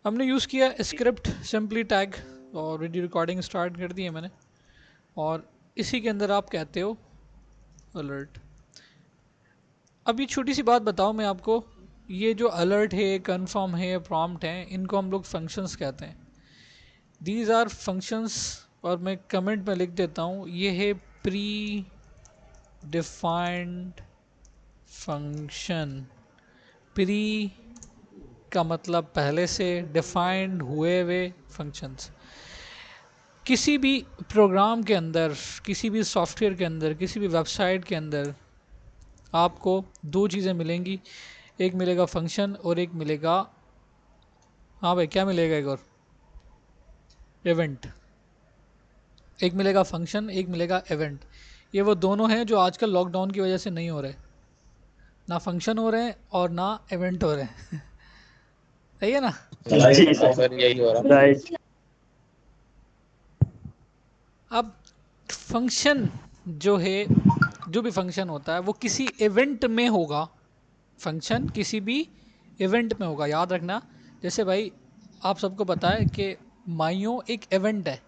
हमने यूज़ किया script simply tag और वीडियो रिकॉर्डिंग स्टार्ट कर दी है मैंने, और इसी के अंदर आप कहते हो अलर्ट। अब ये छोटी सी बात बताओ मैं आपको, ये जो अलर्ट है, कन्फर्म है, प्रॉम्प्ट है, इनको हम लोग फंक्शंस कहते हैं। दीज आर फंक्शंस, और मैं कमेंट में लिख देता हूँ, ये है प्री डिफाइंड फंक्शन। प्री का मतलब पहले से, डिफाइंड हुए हुए फंक्शंस। किसी भी प्रोग्राम के अंदर, किसी भी सॉफ्टवेयर के अंदर, किसी भी वेबसाइट के अंदर आपको दो चीज़ें मिलेंगी, एक मिलेगा फंक्शन और एक मिलेगा, हाँ भाई क्या मिलेगा, एक और इवेंट। एक मिलेगा फंक्शन, एक मिलेगा इवेंट। ये वो दोनों हैं जो आजकल लॉकडाउन की वजह से नहीं हो रहे, ना फंक्शन हो रहे हैं और ना इवेंट हो रहे हैं। सही है ना? यही हो रहा है। अब फंक्शन जो है, जो भी फंक्शन होता है वो किसी इवेंट में होगा। फंक्शन किसी भी इवेंट में होगा, याद रखना। जैसे भाई आप सबको पता है कि माइयो एक इवेंट है,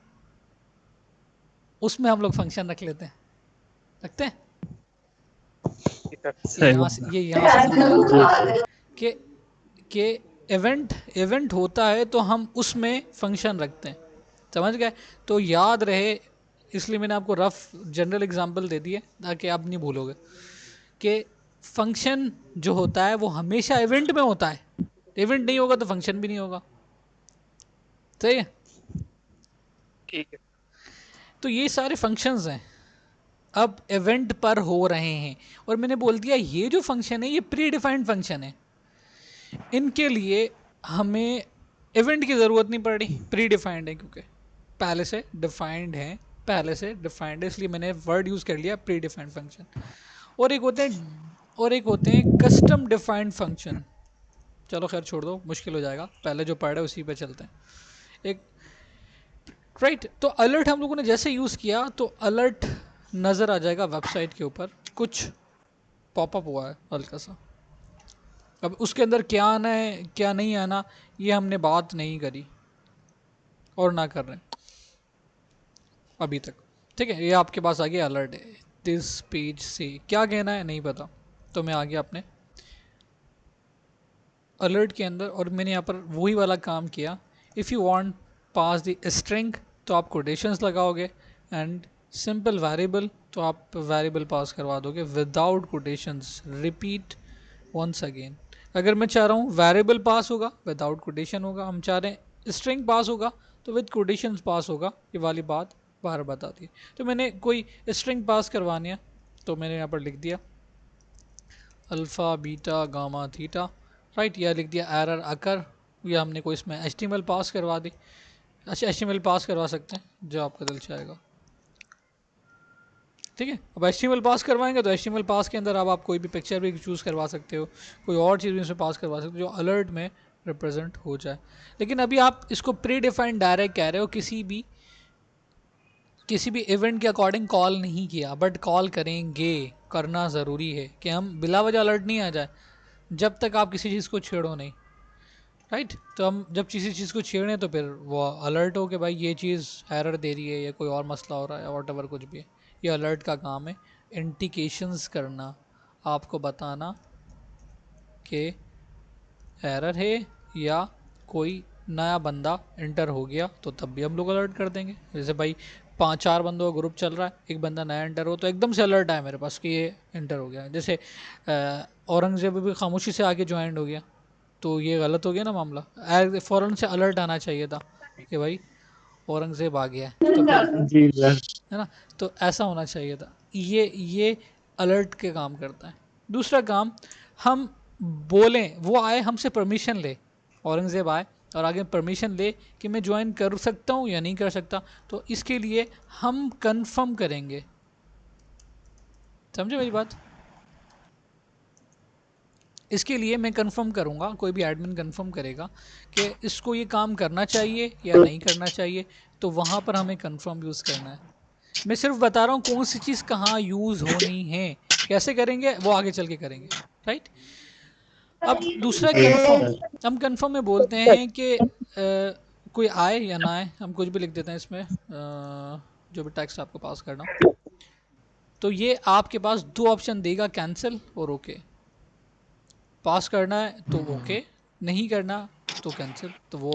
उसमें हम लोग फंक्शन रख लेते हैं, रखते हैं। सही बात है। ये यहाँ से समझ कि इवेंट इवेंट होता है तो हम उसमें फंक्शन रखते हैं, समझ गए? तो याद रहे, इसलिए मैंने आपको रफ जनरल एग्जांपल दे दिए ताकि आप नहीं भूलोगे कि फंक्शन जो होता है वो हमेशा इवेंट में होता है। इवेंट नहीं होगा तो फंक्शन भी नहीं होगा। सही है? ठीक है। तो ये सारे फंक्शंस हैं, अब इवेंट पर हो रहे हैं, और मैंने बोल दिया ये जो फंक्शन है ये प्री डिफाइंड फंक्शन है। इनके लिए हमें इवेंट की ज़रूरत नहीं पड़ रही, प्री डिफाइंड है, क्योंकि पहले से डिफाइंड है, पहले से डिफाइंड है, इसलिए मैंने वर्ड यूज़ कर लिया प्री डिफाइंड फंक्शन। और एक होते हैं कस्टम डिफाइंड फंक्शन। चलो खैर छोड़ दो, मुश्किल हो जाएगा, पहले जो पढ़ा है उसी पे चलते हैं। एक राइट, तो अलर्ट हम लोगों ने जैसे यूज़ किया तो अलर्ट नज़र आ जाएगा वेबसाइट के ऊपर, कुछ पॉपअप हुआ है हल्का सा। अब उसके अंदर क्या आना है क्या नहीं आना ये हमने बात नहीं करी और ना कर रहे हैं अभी तक। ठीक है, ये आपके पास आ गया अलर्ट है। दिस पेज से क्या कहना है नहीं पता, तो मैं आ गया अपने अलर्ट के अंदर, और मैंने यहाँ पर वही वाला काम किया। If you want pass the string तो आप कोटेशंस लगाओगे, एंड सिंपल वेरिएबल तो आप वेरिएबल पास करवा दोगे without quotations. Repeat once again. अगर मैं चाह रहा हूँ वेरिएबल पास होगा विदाउट कोटेशन होगा, हम चाह रहे हैं स्ट्रिंग पास होगा तो विद कोटेशंस पास होगा, ये वाली बात बाहर बता दी। तो मैंने कोई स्ट्रिंग पास करवानी है तो मैंने यहाँ पर लिख दिया alpha beta gamma theta, right, या लिख दिया एरर अकर, या हमने कोई इसमें HTML पास करवा दी। अच्छा HTML पास करवा सकते हैं जो आपका दिल चाहेगा। ठीक है, अब HTML पास करवाएंगे तो HTML पास के अंदर अब आप कोई भी पिक्चर भी चूज़ करवा सकते हो, कोई और चीज़ भी इसमें पास करवा सकते हो जो अलर्ट में रिप्रेजेंट हो जाए। लेकिन अभी आप इसको प्री डिफाइंड डायरेक्ट कह रहे हो, किसी भी इवेंट के अकॉर्डिंग कॉल नहीं किया, बट कॉल करेंगे, करना ज़रूरी है कि हम बिला वजह अलर्ट नहीं आ जाए जब तक आप किसी चीज़ को छेड़ो नहीं, राइट। तो हम जब किसी चीज़ को छेड़ें तो फिर वो अलर्ट हो कि भाई ये चीज़ एरर दे रही है या कोई और मसला हो रहा है, वॉट एवर कुछ भी है, ये अलर्ट का काम है। इंडिकेशंस करना, आपको बताना कि एरर है या कोई नया बंदा इंटर हो गया, तो तब भी हम लोग अलर्ट कर देंगे। जैसे भाई 5-4 बंदों का ग्रुप चल रहा है, एक बंदा नया इंटर हो तो एकदम से अलर्ट आया मेरे पास कि ये इंटर हो गया। जैसे औरंगजेब भी खामोशी से आके ज्वाइन हो गया, तो ये गलत हो गया ना मामला, फ़ौरन से अलर्ट आना चाहिए था कि भाई औरंगजेब आ गया है, तो फिर जी सर। है ना, तो ऐसा होना चाहिए था। ये अलर्ट के काम करता है। दूसरा काम, हम बोलें, वो आए हमसे परमिशन ले, औरंगज़ेब आए और आगे परमिशन ले कि मैं ज्वाइन कर सकता हूँ या नहीं कर सकता, तो इसके लिए हम कंफर्म करेंगे। समझे मेरी बात? इसके लिए मैं कंफर्म करूँगा, कोई भी एडमिन कंफर्म करेगा कि इसको ये काम करना चाहिए या नहीं करना चाहिए, तो वहाँ पर हमें कंफर्म यूज़ करना है। मैं सिर्फ बता रहा हूँ कौन सी चीज़ कहाँ यूज़ होनी है, कैसे करेंगे वो आगे चल के करेंगे, राइट। अब दूसरा कंफर्म, हम कंफर्म में बोलते हैं कि कोई आए या ना आए, हम कुछ भी लिख देते हैं इसमें, जो भी टेक्स्ट आपको पास करना हो। तो ये आपके पास दो ऑप्शन देगा, कैंसिल और ओके। पास करना है तो ओके, नहीं करना तो कैंसिल, तो वो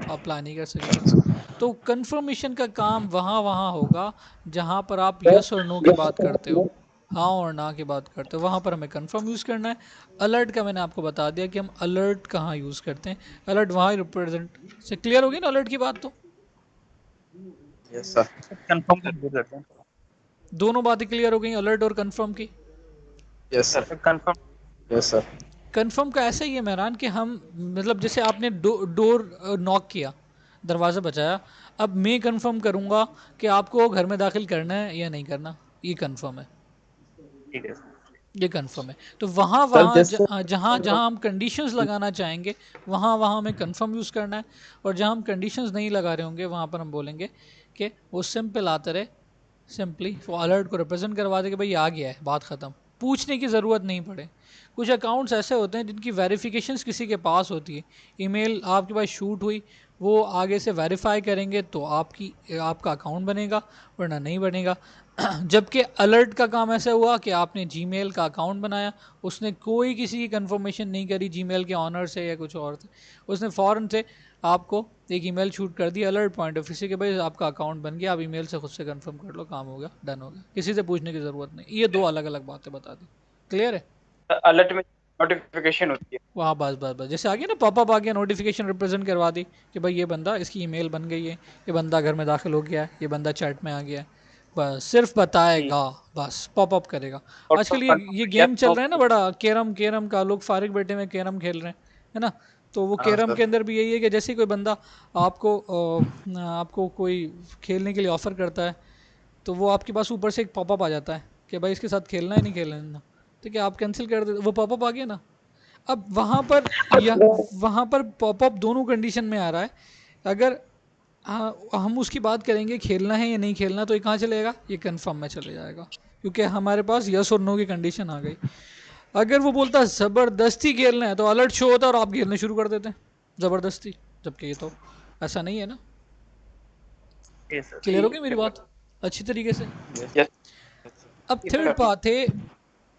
अप्लाई नहीं कर सकेगा। तो कंफर्मेशन का काम वहाँ वहाँ होगा जहाँ पर आप यस और नो की बात करते हो, हाँ और ना की बात करते हो, वहाँ पर हमें कंफर्म यूज़ करना है। अलर्ट का मैंने आपको बता दिया कि हम अलर्ट कहाँ यूज़ करते हैं, अलर्ट वहाँ रिप्रेजेंट से। क्लियर होगी ना अलर्ट की बात? तो यस सर। कंफर्म कर देते हैं। दोनों बातें क्लियर हो गई, अलर्ट और कंफर्म की। Yes sir. Confirm. Yes sir. Confirm का ऐसा ही है मेहरान कि हम, मतलब जैसे आपने डोर नॉक किया, दरवाज़ा बजाया, अब मैं कंफर्म करूँगा कि आपको घर में दाखिल करना है या नहीं करना, ये कंफर्म है, ठीक है। ये कंफर्म है। तो वहाँ सर वहाँ जैसे जहाँ जहाँ हम कंडीशंस लगाना चाहेंगे वहाँ वहाँ हमें कंफर्म यूज़ करना है, और जहाँ हम कंडीशंस नहीं लगा रहे होंगे वहाँ पर हम बोलेंगे कि वो सिंपल आते रहे, सिंपली वो अलर्ट को रिप्रेजेंट करवा दे कि भाई आ गया है, बात ख़त्म, पूछने की ज़रूरत नहीं पड़े। कुछ अकाउंट्स ऐसे होते हैं जिनकी वेरिफिकेशंस किसी के पास होती है, ईमेल आपके पास शूट हुई, वो आगे से वेरीफाई करेंगे तो आपका अकाउंट बनेगा, वरना नहीं बनेगा। जबकि अलर्ट का काम ऐसा हुआ कि आपने जीमेल का अकाउंट बनाया, उसने कोई किसी की कंफर्मेशन नहीं करी जीमेल के ऑनर से या कुछ और से, उसने फ़ौरन से आपको एक ईमेल शूट कर दी अलर्ट पॉइंट ऑफ व्यू से कि भाई आपका अकाउंट बन गया, आप ईमेल से खुद से कंफर्म कर लो, काम हो गया, डन हो गया, किसी से पूछने की ज़रूरत नहीं। ये दो अलग अलग बातें बता दी। क्लियर है? अलर्ट में नोटिफिकेशन होती है। वहाँ बस बस बस जैसे आ गया ना, पॉपअप आ गया, नोटिफिकेशन रिप्रेजेंट करवा दी कि भाई ये बंदा, इसकी ईमेल बन गई है, ये बंदा घर में दाखिल हो गया है, ये बंदा चैट में आ गया है, बस सिर्फ बताएगा, बस पॉपअप करेगा। और तो आजकल ये कंफर्म गेम यस चल नो। रहा है ना बड़ा, कैरम, कैरम का, लोग फारिग बैठे में कैरम खेल रहे हैं, है ना? तो वो हाँ कैरम के सर। अंदर भी यही है कि जैसे ही कोई बंदा आपको कोई खेलने के लिए ऑफ़र करता है, तो वो आपके पास ऊपर से एक पॉपअप आ जाता है कि भाई इसके साथ खेलना है नहीं खेलना, ठीक है, आप कैंसिल कर देते, वो पॉपअप आ गया ना। अब वहाँ पर, या वहाँ पर पॉपअप दोनों कंडीशन में आ रहा है। अगर हम उसकी बात करेंगे खेलना है या नहीं खेलना, तो ये कहाँ चलेगा, ये कंफर्म में चले जाएगा, क्योंकि हमारे पास यस और नो की कंडीशन आ गई। अगर वो बोलता है ज़बरदस्ती खेलना है, तो अलर्ट शो होता है और आप खेलने शुरू कर देते हैं ज़बरदस्ती, जबकि ये तो ऐसा नहीं है ना। Yes sir. क्लियर हो गई मेरी बात अच्छी तरीके से? यस अब थर्ड बात है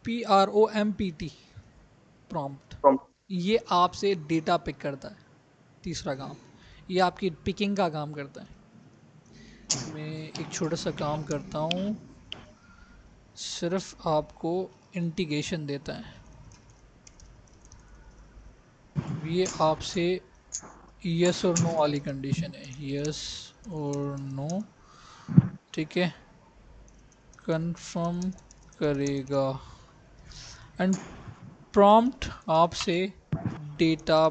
PROMPT, प्रॉम्प्ट। ये आपसे डेटा पिक करता है, तीसरा काम, ये आपकी पिकिंग का काम करता है। मैं एक छोटा सा काम करता हूँ, सिर्फ आपको इंटीग्रेशन देता है, ये आपसे यस और नो वाली कंडीशन है, यस और नो, ठीक है, कंफर्म करेगा। एंड प्रॉम्प्ट आपसे डेटा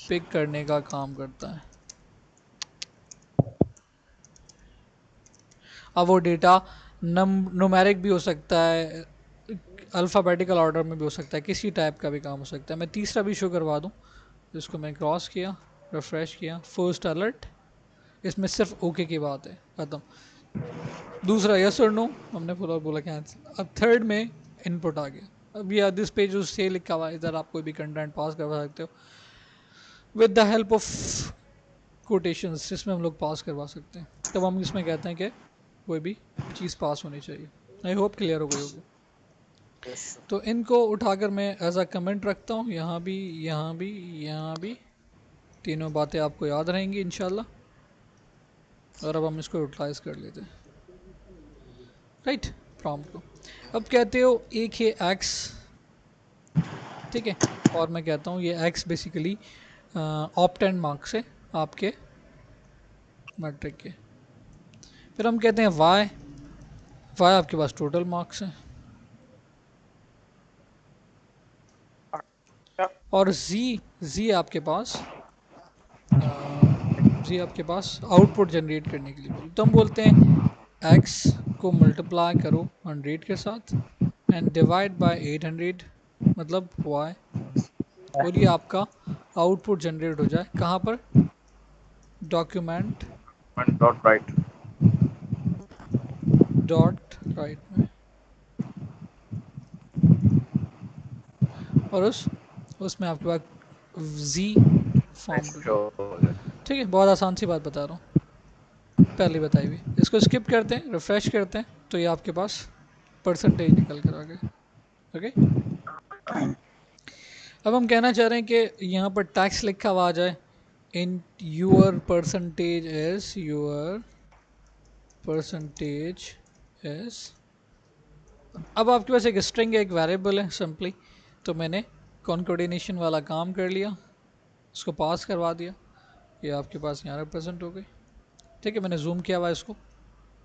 पिक करने का काम करता है। अब वो डेटा न्यूमेरिक भी हो सकता है, अल्फ़ाबेटिकल ऑर्डर में भी हो सकता है, किसी टाइप का भी काम हो सकता है। मैं तीसरा भी शो करवा दूँ, जिसको मैं क्रॉस किया, रिफ्रेश किया, फर्स्ट अलर्ट, इसमें सिर्फ ओके की बात है, ख़त्म। दूसरा यस और नो, हमने बोला बोला कैंसिल। अब थर्ड में इनपुट आ गया, अब ये दिस पेज से लिखा हुआ है, इधर आप कोई भी कंटेंट पास करवा सकते हो with the help of quotations, जिसमें हम लोग पास करवा सकते हैं। तब हम इसमें कहते हैं कि कोई भी चीज़ पास होनी चाहिए। आई होप क्लियर हो गई होगी। तो इनको उठाकर मैं एज अ कमेंट रखता हूँ, यहाँ भी, यहाँ भी, यहाँ भी, तीनों बातें आपको याद रहेंगी इंशाल्लाह। और अब हम इसको यूटिलाइज कर लेते हैं, राइट, प्रॉम्प्ट को। अब कहते हो एक है एक्स, ठीक है, और मैं कहता हूँ ये एक्स बेसिकली ऑप्टेंड मार्क्स है आपके मैट्रिक के। फिर हम कहते हैं वाई, वाई आपके पास टोटल मार्क्स हैं, और जी आपके पास जी आपके पास आउटपुट जनरेट करने के लिए बोल, तो हम बोलते हैं एक्स को मल्टीप्लाई करो 100 के साथ एंड डिवाइड बाय 800, मतलब वाई, और ये आपका आउटपुट जनरेट हो जाए कहाँ पर, document dot right. Dot right में। और उसमें आपके पास जी फॉर्म टू। शो हो जाए। ठीक है, बहुत आसान सी बात बता रहा हूँ, पहले बताई हुई। इसको स्किप करते हैं, रिफ्रेश करते हैं, तो ये आपके पास परसेंटेज निकल कर आ गए। ओके, अब हम कहना चाह रहे हैं कि यहाँ पर टैक्स लिखा हुआ आ जाए, in your percentage is, your percentage is. अब आपके पास एक स्ट्रिंग है, एक वेरिएबल है सिंपली, तो मैंने कॉन्कोर्डिनेशन वाला काम कर लिया, उसको पास करवा दिया, ये आपके पास यहाँ रिप्रेजेंट हो गई। ठीक है, मैंने जूम किया हुआ इसको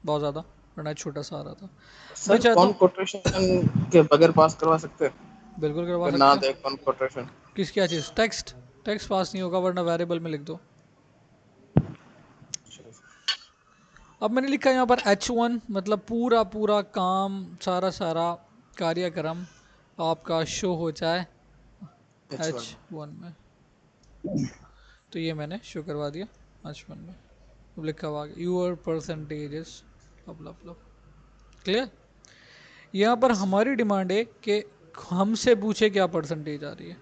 बहुत ज़्यादा, वरना छोटा सा आ रहा था। मैं सर चाहता कौन हूँ, कोटेशन के बगैर पास करवा सकते हैं? बिल्कुल करवा अगर ना सकते हैं। दे कौन कोटेशन? किस क्या चीज़? टेक्स्ट। टेक्स्ट पास नहीं होगा, वरना वेरिएबल में लिख दो। अब मैंने लिखा यहाँ पर H1, मतलब पूरा पूरा काम, सारा सारा कार्यक्रम आपका शो हो जाए H1 में। तो ये मैंने शो करवा दिया H1 में। अब लिखा हुआ यूर परसेंटेजेस, क्लियर। यहाँ पर हमारी डिमांड है कि हमसे पूछे क्या परसेंटेज आ रही है,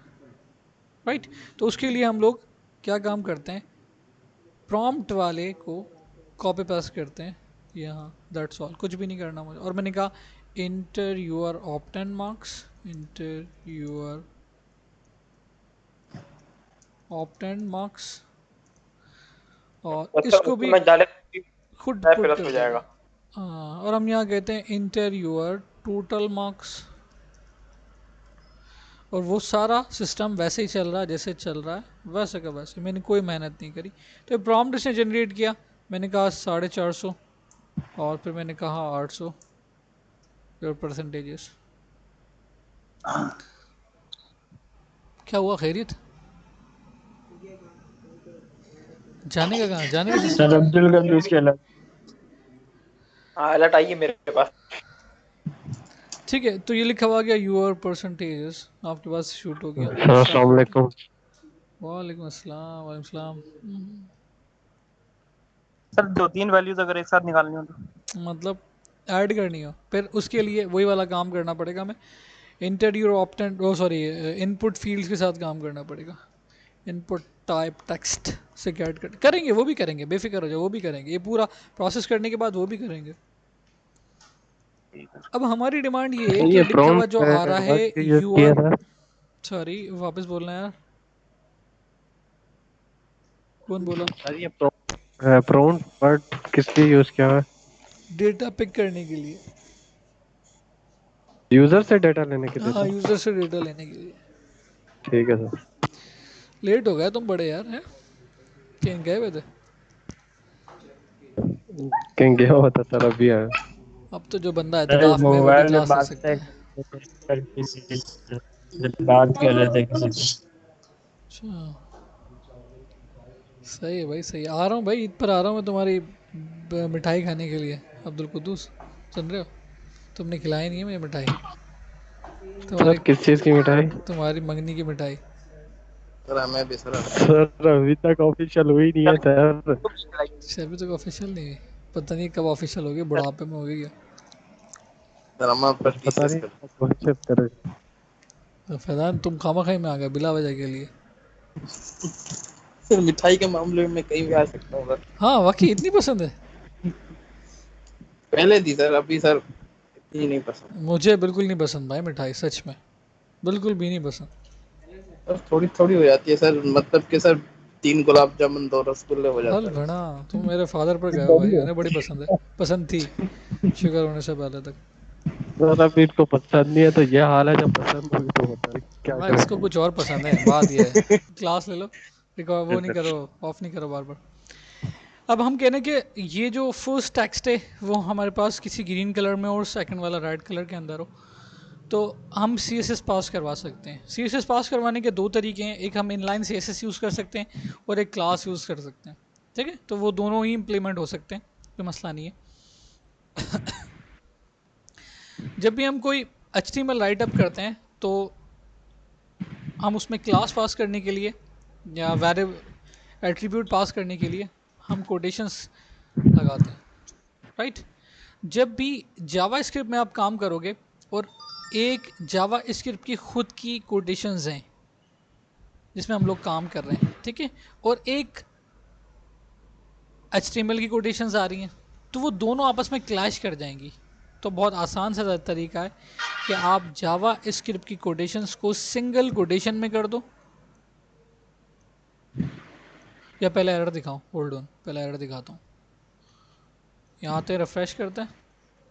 राइट। तो उसके लिए हम लोग क्या काम करते हैं, प्रॉम्प्ट वाले को कॉपी पेस्ट करते हैं यहाँ, दैट्स ऑल, कुछ भी नहीं करना मुझे। और मैंने कहा enter your obtain marks, enter your obtain marks, और मतलब इसको उसको भी मैं डायरेक्ट खुद पुट प्लस कर हो देगा। जाएगा। हाँ, और हम यहाँ कहते हैं इंटर यूर टोटल मार्क्स, और वो सारा सिस्टम वैसे ही चल रहा है जैसे चल रहा है, वैसे का वैसे, मैंने कोई मेहनत नहीं करी। तो प्रॉम्प्ट इसने जनरेट किया, मैंने कहा 450, और फिर मैंने कहा 800 योर परसेंटेजेस। क्या हुआ, खैरियत? जाने का कहाँ, जाने का सिस्टम सर है? अब्दुल कद्दूस के अलग। हाँ अलर्ट आई है मेरे पास। ठीक है, तो ये लिखा हुआ गया यूर परसेंटेजेस आपके पास शूट हो गया, सर स्टार्ट अस्सलाम करते हैं। वालेकुम। वालेकुम अस्सलाम, वालेकुम सलाम। सर 2-3 वैल्यूज अगर एक साथ निकालनी हो तो? मतलब ऐड करनी हो, फिर उसके लिए वही वाला काम करना पड़ेगा, हमें enter your obtained, oh sorry, input fields के साथ काम करना पड़ेगा। इनपुट टाइप टेक्स्ट से कैड कर करेंगे, वो भी करेंगे, बेफिक्र हो जाओ, वो भी करेंगे, ये पूरा प्रोसेस करने के बाद वो भी करेंगे। अब हमारी डिमांड ये है कि ये लिखा हुआ जो आ प्रॉम्प्ट रहा है वर्ड क्यों यूज किया यूर, था? सॉरी वापस बोलना यार, कौन बोला? सर ये प्रॉम्प्ट वर्ड किस लिए यूज किया है? डेटा पिक करने के लिए। यूजर से डाटा लेने के लिए हाँ, सर? यूजर से डेटा लेने के लिए। ठीक है सर। लेट हो गया तुम बड़े यार, हैं कहीं गए हुए थे? कहीं गया हुआ था सर, अभी आया। अब तो जो बंदा सर एतकाफ में है वो भी मोबाइल में क्लास ले बात सकता है। सर किसी से बात कर रहे थे किसी से। अच्छा, सही है भाई, सही है। आ रहा हूँ भाई, ईद पर आ रहा हूँ मैं तुम्हारी मिठाई खाने के लिए, अब्दुल कुद्दूस, सुन रहे हो? तुमने खिलाई नहीं है मुझे मिठाई, तुम्हारी सर किस चीज की मिठाई? तुम्हारी मंगनी की मिठाई। सर हमें भी सर। सर अभी तक ऑफिशियल हुई नहीं है सर। अच्छा, अभी तक ऑफिशियल नहीं है, पता नहीं कब ऑफिशियल होगी, बुढ़ापे में होगी क्या? सर हम पर सर पता टीसीएस नहीं कर। कौन से तरह। तो फैजान तुम खामा खाई में आ गए बिला वजह के लिए। सर मिठाई के मामले में मैं कहीं भी आ सकता हूँ सर। हाँ वाकई इतनी पसंद है? पहले थी सर, अभी सर इतनी नहीं पसंद। मुझे बिल्कुल नहीं पसंद भाई मिठाई, सच में बिल्कुल भी नहीं पसंद। सर थोड़ी थोड़ी हो जाती है सर, मतलब कि सर 3 गुलाब जामुन 2 रसगुल्ले हो हल जाता है। भना, तुम मेरे फादर पर गए हो भाई, उन्हें बड़ी पसंद है, पसंद थी शुगर होने से पहले तक। सर अभी इनको पसंद नहीं है तो ये हाल है, जब पसंद होगी तो बताइए क्या भाई इसको करें। कुछ और पसंद है, बात ये है। क्लास ले लो, रिकॉर्ड वो नहीं करो, ऑफ नहीं करो बार बार। अब हम कह रहे हैं कि ये जो फर्स्ट टेक्स्ट है वो हमारे पास किसी ग्रीन कलर में और सेकंड वाला रेड कलर के अंदर हो, तो हम सी एस एस पास करवा सकते हैं। सी एस एस पास करवाने के दो तरीके हैं, एक हम inline C S S use कर सकते हैं और एक क्लास यूज़ कर सकते हैं। ठीक है, तो वो दोनों ही इम्प्लीमेंट हो सकते हैं, कोई मसला नहीं है। जब भी हम कोई H T M L write up करते हैं तो हम उसमें क्लास पास करने के लिए या वेरिएबल एट्रीब्यूट पास करने के लिए हम कोटेशंस लगाते हैं, राइट। जब भी जावा स्क्रिप्ट में आप काम करोगे और एक जावा स्क्रिप्ट की खुद की कोटेशंस हैं, जिसमें हम लोग काम कर रहे हैं, ठीक है, और एक HTML की कोटेशंस आ रही हैं, तो वो दोनों आपस में क्लैश कर जाएंगी। तो बहुत आसान सा तरीका है कि आप जावा स्क्रिप्ट की कोटेशंस को सिंगल कोटेशन में कर दो, या पहले एरर दिखाऊं, होल्ड ऑन, पहले एरर दिखाता हूँ। यहाँ पे रिफ्रेश करते हैं,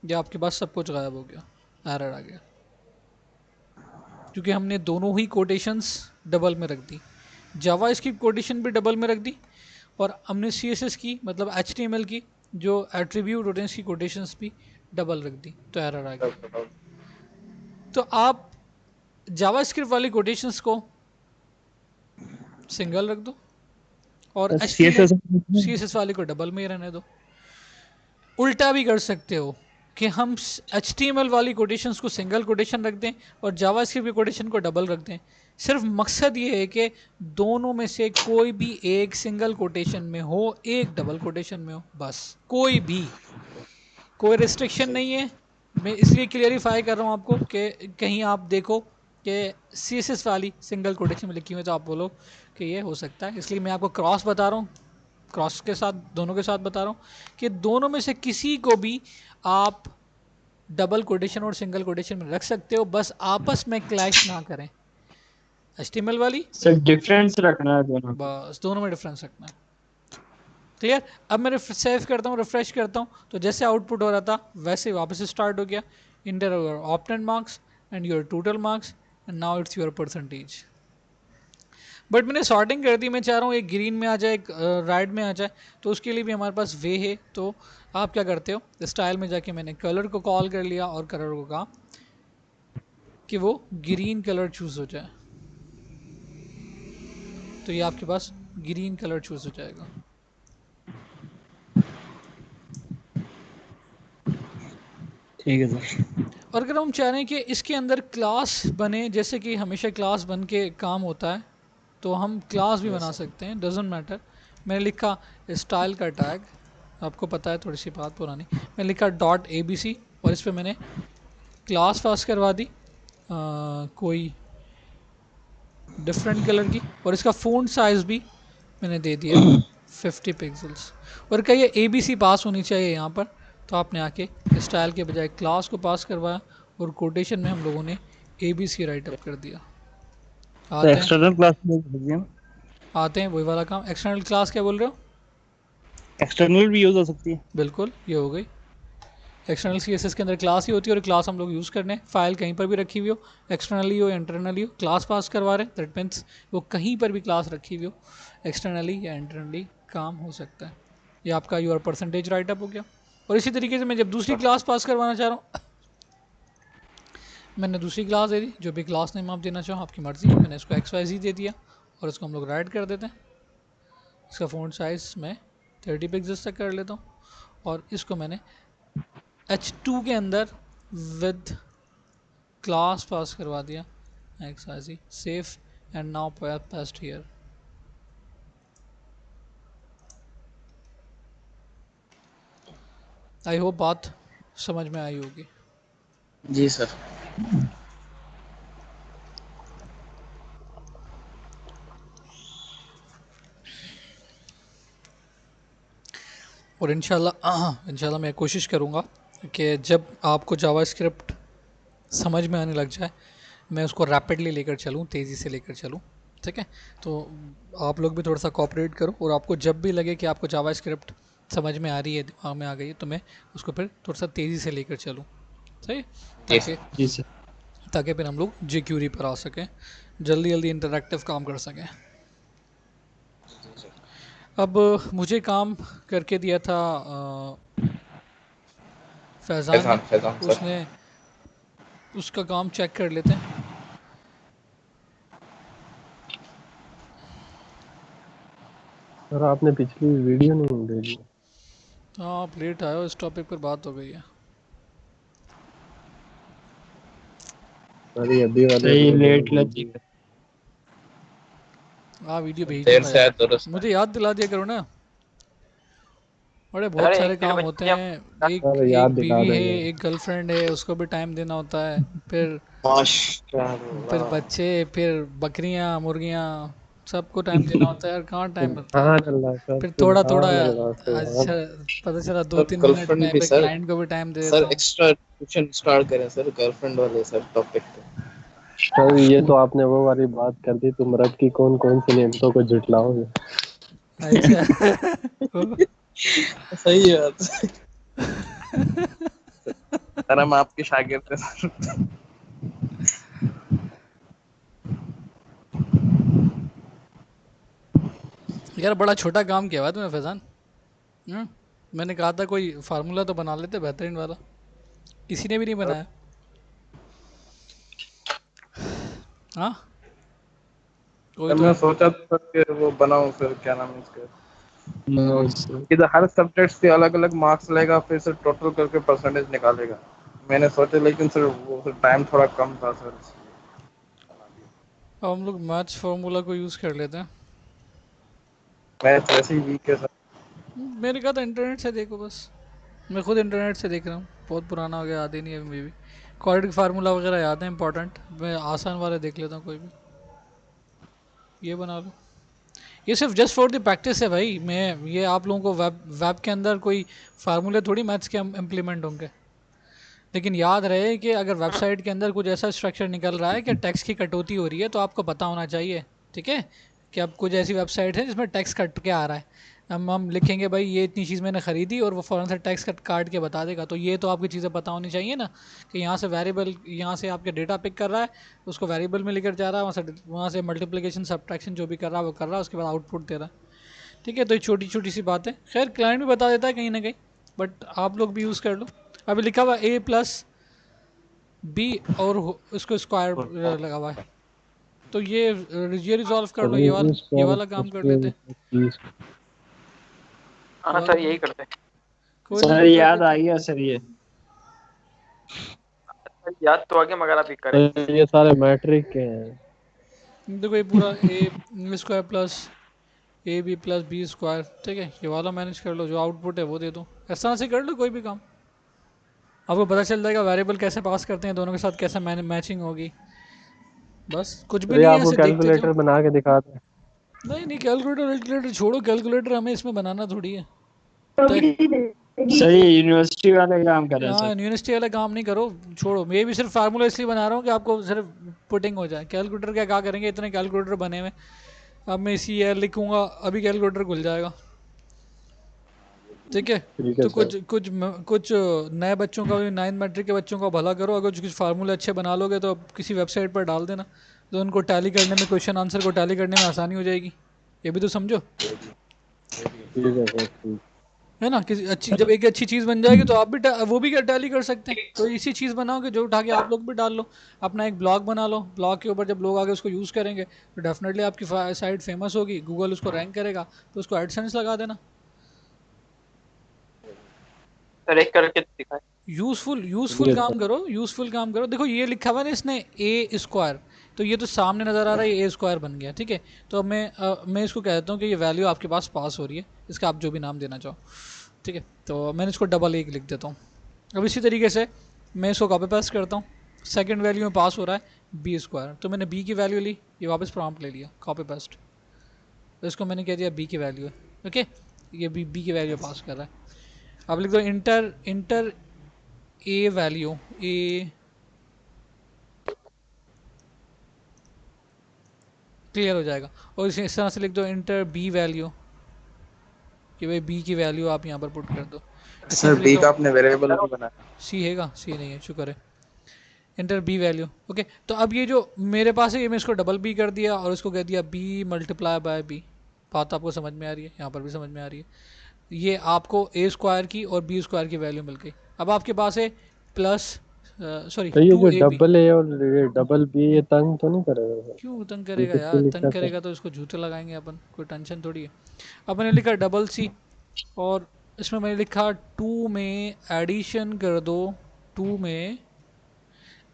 या आपके पास सब कुछ गायब हो गया, एरर आ गया, क्योंकि हमने दोनों ही कोटेशंस डबल में रख दी। जावा इसकी कोटेशन भी डबल में रख दी, और हमने CSS की मतलब HTML की जो एट्रीब्यूट होते हैं इसकी कोटेशंस भी डबल रख दी, तो एरर आ गया। तो आप जावा स्क्रिप्ट वाली कोटेशंस को सिंगल रख दो, और HTML CSS वाले को डबल में ही रहने दो। उल्टा भी कर सकते हो कि हम HTML वाली कोटेशंस को सिंगल कोटेशन रख दें और जावास्क्रिप्ट की कोटेशन को डबल रख दें। सिर्फ मकसद ये है कि दोनों में से कोई भी एक सिंगल कोटेशन में हो, एक डबल कोटेशन में हो, बस कोई भी, कोई रिस्ट्रिक्शन नहीं है। मैं इसलिए क्लियरिफाई कर रहा हूँ आपको कि कहीं आप देखो कि CSS वाली सिंगल कोटेशन में लिखी हुई, तो आप बोलो कि ये हो सकता है। इसलिए मैं आपको क्रॉस बता रहा हूँ, क्रॉस के साथ, दोनों के साथ बता रहा हूँ कि दोनों में से किसी को भी आप डबल कोटेशन और सिंगल कोटेशन में रख सकते हो, बस आपस में क्लैश ना करें। HTML वाली सर डिफरेंस रखना है दोनों, बस दोनों में डिफरेंस रखना है। क्लियर? अब मैं सेव करता हूँ, रिफ्रेश करता हूँ, तो जैसे आउटपुट हो रहा था वैसे वापस से स्टार्ट हो गया। Inter your obtained marks and your total marks and now it's your percentage. But मैंने सॉर्टिंग कर दी, मैं चाह रहा हूँ एक ग्रीन में आ जाए, एक रेड में आ जाए, तो उसके लिए भी हमारे पास वे है। तो आप क्या करते हो, स्टाइल में जाके मैंने कलर को कॉल कर लिया और कलर को कहा कि वो ग्रीन कलर चूज हो जाए, तो ये आपके पास ग्रीन कलर चूज हो जाएगा। ठीक है सर। और अगर हम चाह रहे हैं कि इसके अंदर क्लास बने, जैसे कि हमेशा क्लास बन के काम होता है, तो हम क्लास भी बना सकते हैं, डजेंट मैटर। मैंने लिखा स्टाइल का टैग, आपको पता है थोड़ी सी बात पुरानी, मैंने लिखा .abc और इस पर मैंने क्लास पास करवा दी कोई डिफरेंट कलर की, और इसका फ़ॉन्ट साइज़ भी मैंने दे दिया 50 पिक्सल्स। और क्या ये ABC पास होनी चाहिए यहाँ पर, तो आपने आके स्टाइल के बजाय क्लास को पास करवाया और कोटेशन में हम लोगों ने ABC राइट अप कर दिया। तो एक्सटर्नल क्लास में आते हैं वही वाला काम। एक्सटर्नल क्लास क्या बोल रहे हो? एक्सटर्नल भी यूज हो सकती है। बिल्कुल, ये हो गई। एक्सटर्नल CSS के अंदर क्लास ही होती है, और क्लास हम लोग यूज़ करने हैं, फाइल कहीं पर भी रखी हुई हो, एक्सटर्नली हो या इंटरनली हो, क्लास पास करवा रहे हैं, दैट मीन्स वो कहीं पर भी क्लास रखी हुई हो, एक्सटर्नली या इंटरनली काम हो सकता है। ये आपका योर परसेंटेज राइट अप हो गया। और इसी तरीके से मैं जब दूसरी क्लास पास करवाना चाह रहा हूँ, मैंने दूसरी क्लास दे दी, जो भी क्लास नेम आप देना चाहो आपकी मर्ज़ी, मैंने इसको XYZ दे दिया, और इसको हम लोग राइट कर देते हैं। इसका फ़ॉन्ट साइज़ मैं 30 पिक्सल्स तक कर लेता हूँ, और इसको मैंने H2 के अंदर विद क्लास पास करवा दिया XYZ, safe and now paste here. I hope बात समझ में आई होगी। जी सर। और इंशाल्लाह मैं कोशिश करूँगा कि जब आपको जावास्क्रिप्ट समझ में आने लग जाए, मैं उसको रैपिडली लेकर चलूँ, तेज़ी से लेकर चलूँ, ठीक है? तो आप लोग भी थोड़ा सा कोऑपरेट करो, और आपको जब भी लगे कि आपको जावास्क्रिप्ट समझ में आ रही है, दिमाग में आ गई है, तो मैं उसको फिर थोड़ा सा तेज़ी से लेकर चलूँ, सही? जी सर। ताकि फिर हम लोग jQuery पर आ सकें, जल्दी जल्दी इंटरैक्टिव काम कर सकें। अब मुझे काम करके दिया था फैज़ान ने, फैज़ान सर। उसने उसका काम चेक कर लेते हैं। सर आपने पिछली वीडियो नहीं भेजी। हाँ, आप लेट आए हो, इस टॉपिक पर बात हो गई है। अरे अभी वाले सही लेट लगी। हाँ, वीडियो भेज देर दूंगा से आए यार, दुरुस्त। मुझे याद दिला दिया करो ना। बड़े बहुत सारे काम होते हैं, एक सर याद एक दिला बीवी है, देंगे। एक गर्लफ्रेंड है, उसको भी टाइम देना होता है, फिर माशाल्लाह। बच्चे, फिर बकरियां, मुर्गियां, सबको टाइम देना होता है यार, कहाँ टाइम मिलता है। कहाँ चल रहा है सर, फिर फिर थोड़ा थोड़ा कहाँ चल रहा है फिर? अच्छा, पता चला दो सर तीन मिनट गर्लफ्रेंड में भी मैं सर, क्लाइंट को भी टाइम दे सर देता हूँ। एक्स्ट्रा क्वेश्चन स्टार्ट करें सर गर्लफ्रेंड वाले सर टॉपिक पे। सर ये तो आपने वो वाली बात कर दी, तुम रब की कौन कौन सी नियमतों को झुटलाओगे। अच्छा सही है बात। सर हम आपके शागिर्द हैं सर। यार बड़ा छोटा काम किया हुआ तुमने फैजान। हम्म, मैंने कहा था कोई फार्मूला तो बना लेते बेहतरीन वाला, किसी ने भी नहीं बनाया। हाँ, कोई सर तो मैं है। सोचा था कि वो बनाऊं, फिर क्या नाम है इसका, नो सर। इधर हर सब्जेक्ट से अलग अलग मार्क्स लेगा, फिर सर टोटल करके परसेंटेज निकालेगा। मैंने सोचा, लेकिन सर वो टाइम थोड़ा कम था सर। अब हम लोग मैथ्स फार्मूला को यूज़ कर लेते हैं। मैथ वैसे ही वीक है सर। मैंने कहा था इंटरनेट से देखो बस, मैं खुद इंटरनेट से देख रहा हूँ, बहुत पुराना हो गया, याद ही नहीं है अभी भी। क्वाड्रेटिक फार्मूला वगैरह याद है इंपॉर्टेंट, मैं आसान वाले देख लेता हूँ कोई भी। ये बना लो, ये सिर्फ जस्ट फॉर द प्रैक्टिस है भाई। मैं ये आप लोगों को वेब वेब के अंदर कोई फार्मूले थोड़ी मैथ्स के इम्प्लीमेंट होंगे। लेकिन याद रहे कि अगर वेबसाइट के अंदर कुछ ऐसा स्ट्रक्चर निकल रहा है कि टेक्स्ट की कटौती हो रही है, तो आपको पता होना चाहिए, ठीक है। कि अब कुछ ऐसी वेबसाइट है जिसमें टेक्स्ट कट के आ रहा है, हम लिखेंगे भाई ये इतनी चीज़ मैंने खरीदी, और वो फ़ौरन से टेक्स्ट कट काट के बता देगा। तो ये तो आपकी चीज़ें पता होनी चाहिए ना, कि यहाँ से वेरिएबल, यहाँ से आपके डेटा पिक कर रहा है, उसको वेरिएबल में लेकर जा रहा है, वहाँ से मल्टीप्लिकेशन सब्ट्रैक्शन जो भी कर रहा है वो कर रहा है, उसके बाद आउटपुट दे रहा है। ठीक है, तो ये छोटी छोटी सी बात है, खैर क्लाइंट भी बता देता है कहीं ना कहीं, बट आप लोग भी यूज़ कर लो। अभी लिखा हुआ ए प्लस बी और इसको स्क्वायर लगा हुआ है, तो ये रिजॉल्व कर लो, ये वाला काम कर लेते हैं। हाँ वाला सर यही करते हैं। कोई ना, सर कोई कर याद लेते आ गया सर ये। सर याद तो आगे मगर आप ये करें। तो ये सारे मैट्रिक के हैं। हैं। देखो ये पूरा A square plus A B plus B square, ठीक है, ये वाला मैनेज कर लो, जो आउटपुट है वो दे दो, इस तरह से कर लो कोई भी काम। आपको पता चल जाएगा वेरिएबल कैसे पास करते हैं, दोनों के साथ कैसे मैचिंग होगी। बस कुछ भी तो ये नहीं है, आपको ऐसे देखते जाओ। कैलकुलेटर बना के दिखाते हैं। नहीं नहीं, कैलकुलेटर वैलकुलेटर छोड़ो, कैलकुलेटर हमें इसमें बनाना थोड़ी है। सर ये यूनिवर्सिटी वाले काम कर रहे हैं हाँ, सर। यूनिवर्सिटी वाला काम नहीं करो, छोड़ो। मैं भी सिर्फ फार्मूला इसलिए बना रहा हूँ कि आपको सिर्फ पुटिंग हो जाए। कैलकुलेटर क्या करेंगे, इतने कैलकुलेटर बने हुए। अब मैं इसी एयर लिखूंगा, अभी कैलकुलेटर खुल जाएगा, ठीक है। ठीक है तो सर। कुछ नए बच्चों का भी, 9th मैट्रिक के बच्चों का भला करो, अगर कुछ फार्मूले अच्छे बना लोगे तो किसी वेबसाइट पर डाल देना, तो उनको टैली करने में, क्वेश्चन आंसर को टैली करने में आसानी हो जाएगी। ये भी तो समझो, ठीक है सर, ठीक। है ना। किसी अच्छी, जब एक अच्छी चीज़ बन जाएगी तो आप भी वो भी टैली कर सकते हैं। तो इसी चीज़ बनाओगे जो उठा के आप लोग भी डाल लो, अपना एक ब्लॉग बना लो, ब्लॉग के ऊपर जब लोग आगे उसको यूज़ करेंगे तो डेफिनेटली आपकी साइट फेमस होगी, गूगल उसको रैंक करेगा, तो उसको एडसेंस लगा देना। सर एक करके दिखाए। यूज़फुल ठीक यूज़फुल है काम सर। करो, यूज़फुल काम करो। देखो ये लिखा हुआ है ना इसने ए स्क्वायर, तो ये तो सामने नज़र आ रहा है, ये ए स्क्वायर बन गया, ठीक है। तो अब मैं इसको कह देता हूँ कि ये वैल्यू आपके पास पास हो रही है, इसका आप जो भी नाम देना चाहो, ठीक है। तो मैंने इसको डबल एक लिख देता हूँ। अब इसी तरीके से मैं इसको कॉपी पेस्ट करता हूँ, सेकंड वैल्यू में पास हो रहा है बी स्क्वायर, तो मैंने बी की वैल्यू ली, ये वापस प्रॉम्प्ट ले लिया, कॉपी पेस्ट, तो इसको मैंने कह दिया बी की वैल्यू है, ओके। ये बी की वैल्यू पास कर रहा है। अब लिख दो इंटर इंटर ए वैल्यू, ए क्लियर हो जाएगा। और इस तरह से लिख दो इंटर बी वैल्यू, कि भाई बी की वैल्यू आप यहाँ पर पुट कर दो। इस तरह सर से लिख बी दो, का आपने वेरिएबल नहीं बनाया। सी हैगा, सी नहीं है, शुक्र है। Enter B value, okay. तो अब ये जो मेरे पास है, ये मैं इसको डबल बी कर दिया और इसको कह दिया बी मल्टीप्लाई बाय बी। बात आपको समझ में आ रही है, यहाँ पर भी समझ में आ रही है। ये आपको ए स्क्वायर की और बी स्क्वायर की वैल्यू मिल गई। अब आपके पास है प्लस, सॉरी तो ये टू जो ए बी। डबल ए और ये डबल बी, ये तंग तो नहीं करेगा सर? क्यों तंग ये करेगा किसके यार, लिखा तंग था? करेगा तो इसको जूते लगाएंगे अपन, कोई टेंशन थोड़ी है। अब मैंने लिखा डबल सी, और इसमें मैंने लिखा टू में एडिशन कर दो, टू में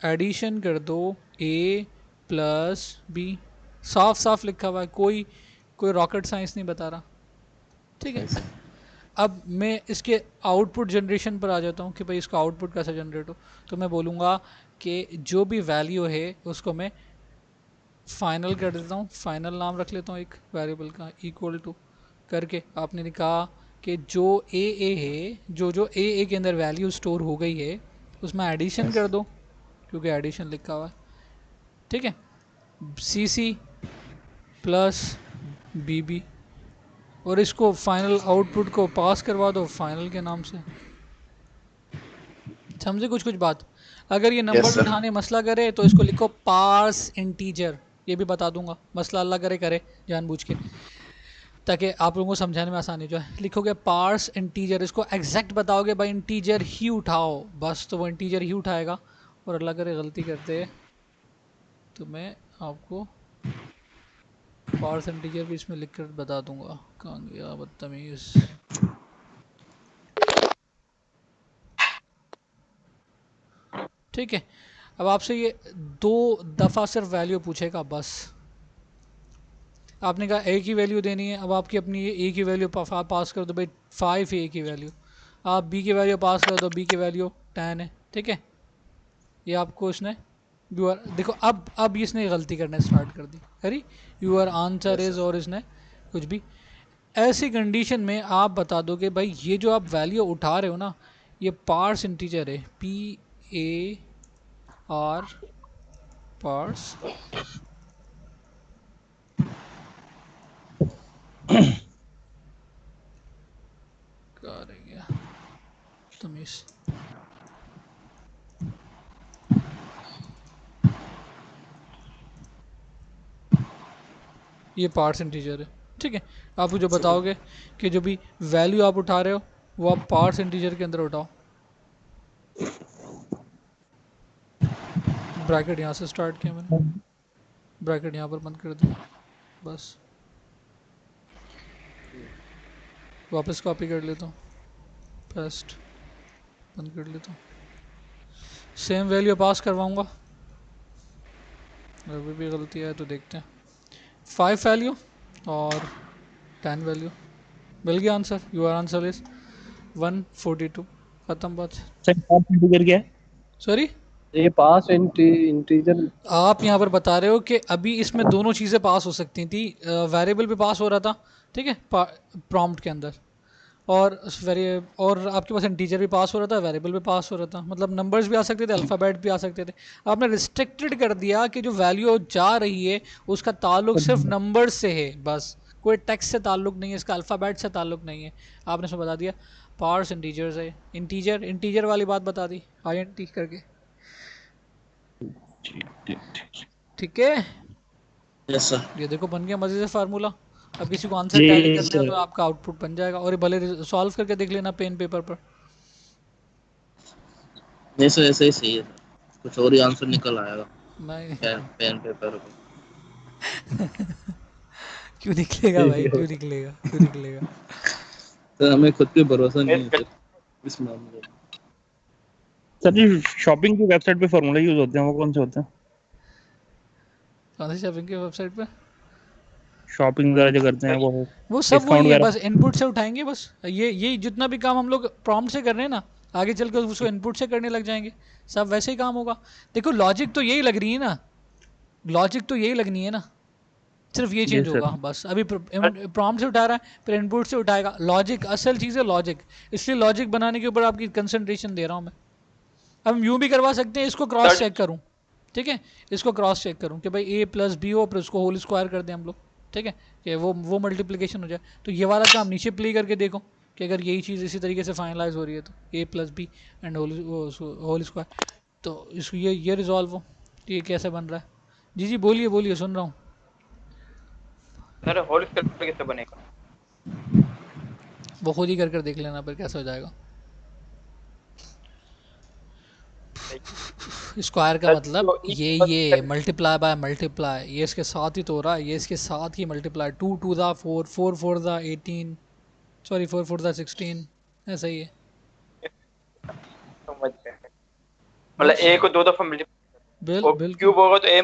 एडिशन कर दो ए प्लस बी। साफ साफ लिखा हुआ है, कोई कोई रॉकेट साइंस नहीं बता रहा, ठीक है। अब मैं इसके आउटपुट जनरेशन पर आ जाता हूँ कि भाई इसका आउटपुट कैसे जनरेट हो। तो मैं बोलूँगा कि जो भी वैल्यू है उसको मैं फाइनल कर देता हूँ, फाइनल नाम रख लेता हूँ एक वेरिएबल का, इक्वल टू करके आपने कहा कि जो ए है, जो जो ए के अंदर वैल्यू स्टोर हो गई है उसमें एडिशन कर दो, क्योंकि एडिशन लिखा हुआ है, ठीक है। सी सी प्लस बी बी, और इसको फाइनल आउटपुट को पास करवा दो फाइनल के नाम से। समझे कुछ कुछ बात? अगर ये नंबर sir. उठाने मसला करे तो इसको लिखो पार्स इंटीजर, ये भी बता दूंगा, मसला अल्लाह करे करे जानबूझ के, ताकि आप लोगों को समझाने में आसानी जो है। लिखोगे पार्स इंटीजर, इसको एग्जैक्ट बताओगे भाई इंटीजर ही उठाओ, बस तो वो इंटीजर ही उठाएगा। और अल्लाह करे गलती करते तो मैं आपको पार्स इंटीजर भी इसमें लिख कर बता दूंगा। कहाँ गया बदतमीज। ठीक है, अब आपसे ये 2 दफ़ा सिर्फ वैल्यू पूछेगा बस। आपने कहा ए की वैल्यू देनी है, अब आपकी अपनी ए की वैल्यू पास कर दो भाई 5 है ए की वैल्यू, आप बी की वैल्यू पास कर दो, बी की वैल्यू 10 है, ठीक है। ये आपको इसने देखो अब इसने गलती करना स्टार्ट कर दी, अरे यूर आंसर इज, और इसने कुछ भी। ऐसी कंडीशन में आप बता दो कि भाई ये जो आप वैल्यू उठा रहे हो ना, ये पार्स इंटीजर है, पी ए आर पार्स करेंगे तमीज। ये पार्ट्स इंटीजर है, ठीक है। आप जो बताओगे कि जो भी वैल्यू आप उठा रहे हो वो आप पार्ट्स इंटीजर के अंदर उठाओ। ब्रैकेट यहाँ से स्टार्ट किया मैंने, ब्रैकेट यहाँ पर बंद कर दिया, बस वापस कॉपी कर लेता हूँ, पेस्ट बंद कर लेता हूँ, सेम वैल्यू पास करवाऊंगा। अभी भी गलती है तो देखते हैं। 5 वैल्यू और 10 वैल्यू, मिल गया आंसर। Your answer is 142। खत्म बात। इंटीजर क्या है? सॉरी, ये पास इंटीजर आप यहाँ पर बता रहे हो कि अभी इसमें दोनों चीज़ें पास हो सकती थी, वेरिएबल भी पास हो रहा था, ठीक है, प्रॉम्प्ट के अंदर, और और आपके पास इंटीजर भी पास हो रहा था, वेरिएबल भी पास हो रहा था, मतलब नंबर्स भी आ सकते थे, अल्फ़ाबेट भी आ सकते थे। आपने रिस्ट्रिक्टेड कर दिया कि जो वैल्यू जा रही है उसका ताल्लुक सिर्फ नंबर से है, बस कोई टेक्स्ट से ताल्लुक नहीं है, इसका अल्फ़ाबेट से ताल्लुक नहीं है। आपने इसमें बता दिया पार्स इंटीजर्स है, इंटीजर वाली बात बता दी INT करके, ठीक है। Yes sir. ये देखो बन गया मजे से फार्मूला। अब किसी को आंसर टैली करना है तो आपका आउटपुट बन जाएगा, और ये भले सॉल्व करके देख लेना पेन पेपर पर। नहीं सर, ऐसे ही सही है, कुछ और ही आंसर निकल आएगा नहीं पेन पेपर पे। क्यों निकलेगा भाई, क्यों निकलेगा, क्यों निकलेगा? सर हमें खुद पे भरोसा नहीं है सर इस मामले में। सर जी शॉपिंग की वेबसाइट पे फार्मूला यूज होते हैं, वो कौन से होते हैं? कौन सी शॉपिंग की वेबसाइट पे? शॉपिंग वगैरह जो करते हैं वो सब वही है, बस इनपुट से उठाएंगे बस। ये जितना भी काम हम लोग प्रॉम्प्ट से कर रहे हैं ना, आगे चल कर उसको इनपुट से करने लग जाएंगे, सब वैसे ही काम होगा। देखो लॉजिक तो यही लग रही है ना, लॉजिक तो यही लगनी है ना, सिर्फ ये चेंज होगा बस। अभी प्रॉम्प्ट से उठा रहा है, फिर इनपुट से उठाएगा। लॉजिक असल चीज़ है लॉजिक, इसलिए लॉजिक बनाने के ऊपर आपकी कंसंट्रेशन दे रहा हूँ मैं। अब हम यूँ भी करवा सकते हैं, इसको क्रॉस चेक करूँ, ठीक है, इसको क्रॉस चेक करूँ कि भाई A + B हो, फिर उसको होल स्क्वायर कर दें हम लोग, ठीक है, कि वो मल्टीप्लिकेशन हो जाए। तो ये वाला काम नीचे प्ले करके देखो कि अगर यही चीज़ इसी तरीके से फाइनलाइज हो रही है तो A + B and whole square, तो इसको ये रिजॉल्व हो, ये कैसे बन रहा है? जी बोलिए बोलिए, सुन रहा हूँ। अरे होल स्क्वायर कैसे बनेगा? वो खुद ही कर देख लेना फिर कैसे हो जाएगा। स्क्वायर का मतलब ये मल्टीप्लाई बाय मल्टीप्लाई, ये इसके साथ ही तो हो रहा है, ये इसके साथ ही मल्टीप्लाई, 2 × 4 4 × 4 = 18, सॉरी 4 × 4 = 16, ऐसा ही है। समझ गए, मतलब A को 2 दफा मल्टीप्लाई, बिल क्यूब होगा तो A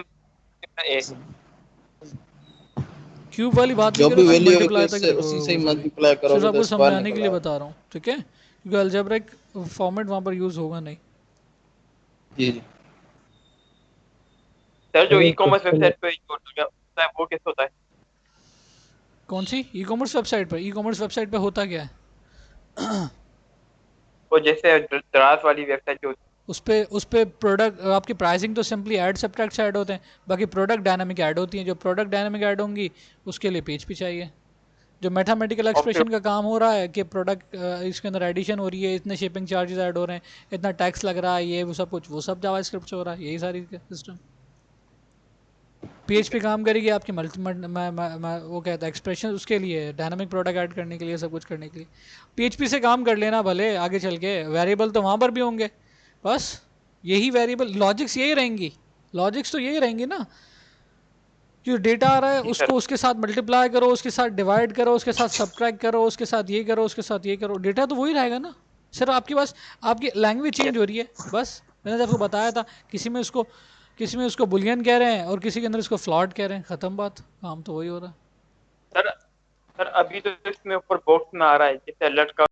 क्यूब वाली बात जो नहीं भी करो, वैल्यू मल्टीप्लाई तक उसी से ही मल्टीप्लाई करोगे सिर्फ तो आपको स्क्वायर समझाने के लिए निकलेगा। बता रहा हूँ, ठीक है, क्योंकि अलजेब्रिक फॉर्मेट वहाँ पर यूज़ होगा नहीं। जी जी सर जो अरे ई कॉमर्स कुछ तो वेबसाइट पे जो होता है वो कैसे होता है? कौन सी ई कॉमर्स वेबसाइट पर? ई कॉमर्स वेबसाइट पे होता क्या है? वो जैसे दराज वाली वेबसाइट जो उस पे प्रोडक्ट आपकी प्राइसिंग तो सिंपली ऐड सब्ट्रैक्ट से ऐड होते हैं, बाकी प्रोडक्ट डायनामिक ऐड होती हैं। जो प्रोडक्ट डायनामिक ऐड होंगी उसके लिए पेज भी चाहिए। जो मैथमेटिकल और फिर एक्सप्रेशन का काम हो रहा है कि प्रोडक्ट इसके अंदर एडिशन हो रही है, इतने शिपिंग चार्जेस ऐड हो रहे हैं, इतना टैक्स लग रहा है, ये वो सब कुछ, वो सब जावास्क्रिप्ट से हो रहा है। यही सारी सिस्टम पीएचपी काम करेगी आपकी मल्टी वो कहता है एक्सप्रेशन उसके लिए, डायनामिक प्रोडक्ट ऐड करने के लिए, सब कुछ करने के लिए। पीएचपी से काम कर लेना भले आगे चल के, वेरिएबल तो वहाँ पर भी होंगे, बस यही वेरिएबल लॉजिक्स यही रहेंगी। लॉजिक्स तो यही रहेंगी ना, जो डेटा आ रहा है जी सर। उसको उसके साथ मल्टीप्लाई करो, उसके साथ डिवाइड करो, उसके साथ सब्ट्रैक्ट करो, उसके साथ ये करो, उसके साथ ये करो, डेटा तो वही रहेगा ना। सिर्फ आपके पास आपकी लैंग्वेज चेंज हो रही है बस। मैंने आपको बताया था, किसी में उसको बुलियन कह रहे हैं और किसी के अंदर इसको फ्लॉट कह रहे हैं, खत्म बात, काम तो वही हो रहा है। सर सर अभी तो इसमें ऊपर बॉक्स में आ रहा है जैसे अलर्ट का